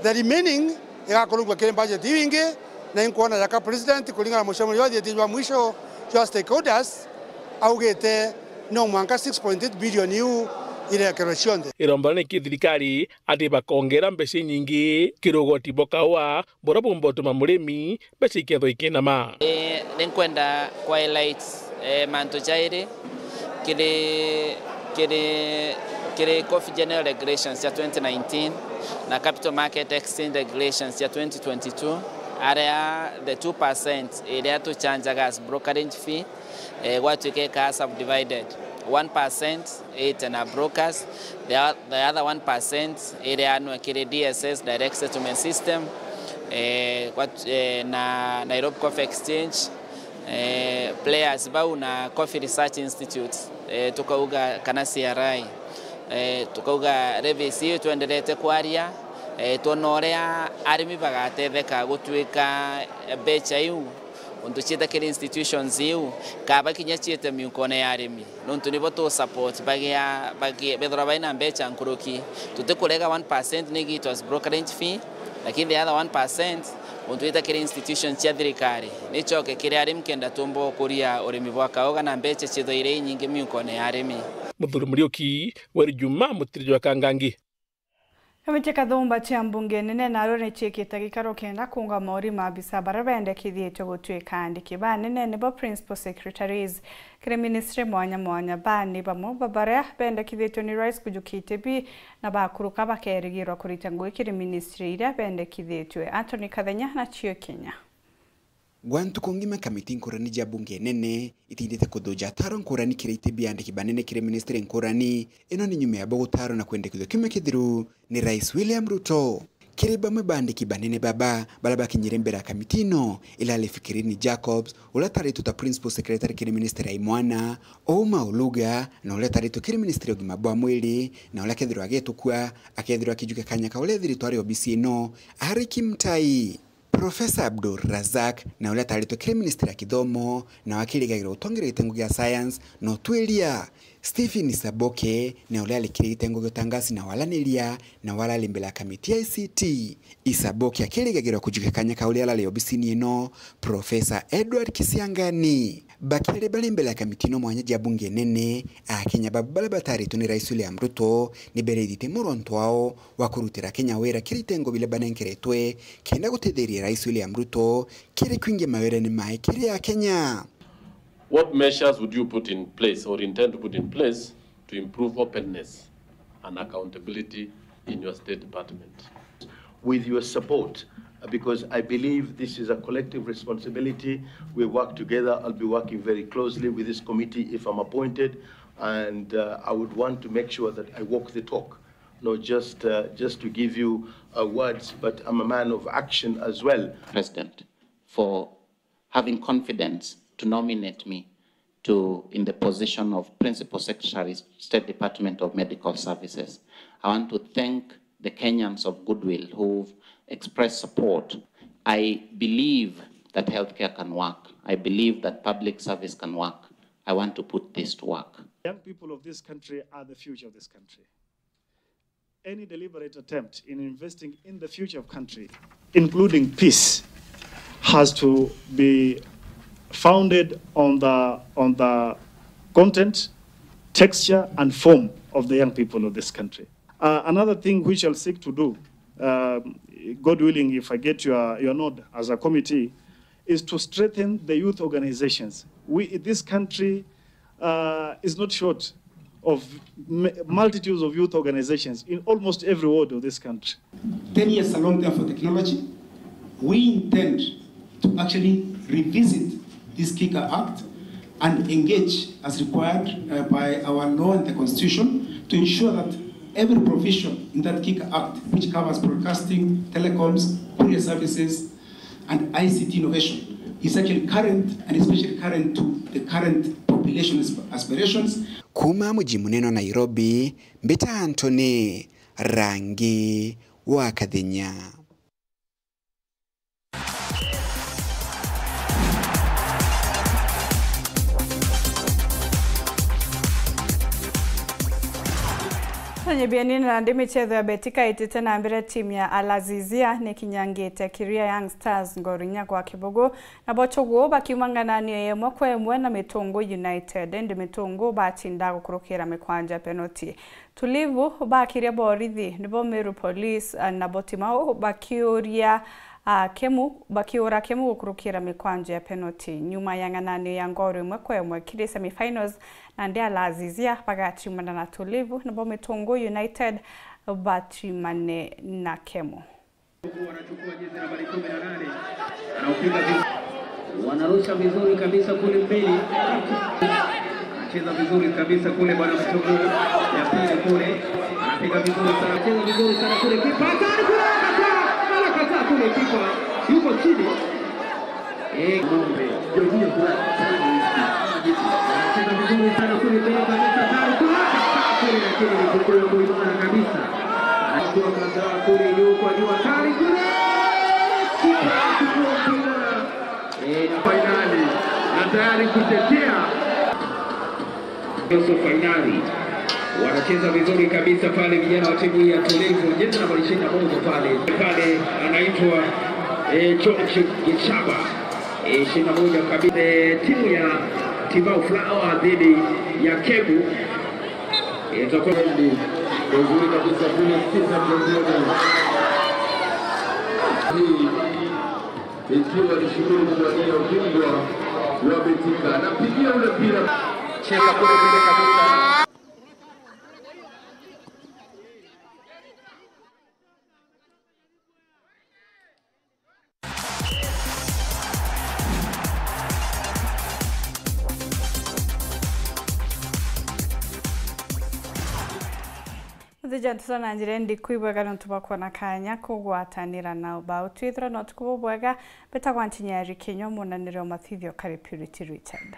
the remaining ya kolugwa kile budget wingi na inkuona yaka president kulingana mshauri wa dietwa mwisho ya stakeholders augete no mwanka 6.8 billion yu ile creation irombane kithirikari ati bakongera mbese nyingi kirogoti bokawa borabo mboto mamuremi mbese iketho ikinama ninkwenda kwa highlights manto jaire kile Coffee General Regulations ya 2019 na Capital Market Exchange Regulations ya 2022 area the 2% area to change gas brokerage fee what we get subdivided 1% it and brokers the other 1% area no kile DSS direct settlement system na Nairobi Coffee Exchange players bau na Coffee Research Institute tukauga kana CRI tukauga revisi tuendelete kwaria tuonorea arimi bagatetheka gutwika becha yu untuchita kile institutions iu kaba kinyachite miukone ya arimi nontu nibo to support bagi bedora baina mbecha nkuruki tutekulega 1% nigi it was brokerage fee lakini the other 1% untuita kile institution cha thirikari nicho kile arimi kenda tumbo kuria urimi bwaka oga na mbecha chitho ire nyingi miukone ya arimi Muthuri Muriuki weri Juma mutirijwa Kangangi. Kamiti kathumba cha mbunge nene naro ni chikite gikaro kenda kunga mori mabisa barabende kithieto gutwika andiki ba nene nebo principal secretaries kire ministry mwanya bani bamo babare bende kithieto ni rais kujukite bi na bakuruka bakerigirwa kurita ngwikire ministry ira bende kithieto Anthony Kathenya na Chio Kenya. Gwantu kongima kamiti nkorani ja bunge nene itindite kudoja taro nkorani kirite biandiki banene kire ministry nkorani ino ni nyume abo taro na kwende kido kime kidhiru ni Rais William Ruto kire bamwe bandiki banene baba balaba kinyirembera kamitino ila alifikirini Jacobs ula taritu ta principal secretary kire ministry Aimwana Ouma Oluga na ula taritu kire ministry ogimabwa mwili na ula kidhiru agetukwa akidhiru akijuke kanyaka ule dhiritori obisi no Ariki Mtai Professor Abdul Razak na ule tarito kire ministry ya kithomo na wakili gagira utongere itengo ya science no twelia Stephen Isaboke na ule alikiri itengo gutangasi na walanilia na wala limbela kamiti ya ICT Isaboke akili gagira kujukekanya kauli ala leo bisini no Professor Edward Kisiangani bakire balimbela kamiti no mwanya bunge nene Kenya babala batari ni Rais William Ruto ni beredite muronto wao wakurutira Kenya wera kiritengo bile banenkeretwe kenda gutetheri Rais William Ruto kire kwinge mawere ni mai kire ya Kenya. What measures would you put in place or intend to put in place to improve openness and accountability in your State Department? With your support, because I believe this is a collective responsibility. We work together. I'll be working very closely with this committee if I'm appointed, and I would want to make sure that I walk the talk, not just to give you words, but I'm a man of action as well. President, for having confidence to nominate me in the position of Principal Secretary, State Department of Medical Services. I want to thank the Kenyans of goodwill who've expressed support. I believe that healthcare can work. I believe that public service can work. I want to put this to work. Young people of this country are the future of this country. Any deliberate attempt in investing in the future of country, including peace, has to be founded on the content, texture, and form of the young people of this country. Another thing which I'll seek to do, God willing, if I get your nod as a committee, is to strengthen the youth organizations. This country is not short of multitudes of youth organizations in almost every ward of this country. 10 years along there for technology, we intend to actually revisit this Kicker Act and engage as required by our law and the Constitution to ensure that every provision in that Kicker Act, which covers broadcasting, telecoms, courier services, and ICT innovation, is actually current and especially current to the current population aspirations. Kuma mji muneno Nairobi, Mbita Anthony, Rangi wa Kathenya. Kwenye bianini na ndi michezo ya betika itite na mbire timu ya Alazizia ni kinyangite Kiria Young Stars ngorinya kwa Kibogo na bochogo bakiumangana yemwe kwemwe na Mitongo United ndi Mitongo batinda gukurukira mikwanja penalty tulivu bakiria borithi nibo Meru Police na Botimao bakiuria bakiora Kemu gukurukira mikwanja ya penalty nyuma ya nganani ya ngoro imwe kwemwe kiri semifinals na ndi Alazizia bagachimana na tulivu nibo Mitongo United bachimane na Kemu. Wanachukua jezi nambari 18 anaopiga wanarusha vizuri kabisa kule mbili, anacheza vizuri kabisa kule bwana Mitongo ya pili kule, anapiga vizuri sana, anacheza vizuri sana kule, kipa anakataa kule, kipa yuko chini ngombe Jorginho anacheza vizuri sana kule mbele kabisa, kule lakini ni kule kuimana kabisa, anachukua kadhaa kule yuko juu hatari kule, kipa na fainali tayari kutetea nusu fainali. Wanacheza vizuri kabisa pale vijana wa timu ya Tulivu. Jezi namba 21 pale anaitwa George Gichaba. 21 kabisa timu ya Timau Flower dhidi ya Kebu. Itakuwa nzuri kabisa kule sasa mjongoni. Hii ikiwa ni shughuli kwa ajili ya ubingwa wa Betika. Napigia ule mpira. Cheza kule mbele kabisa. Jantu na njire ndi kuibwega ntubakwa na kanya kugwatanira na ubao twithra no tukubwega beta kwantinya rikenyo munaniro mathithio kare Purity Richard.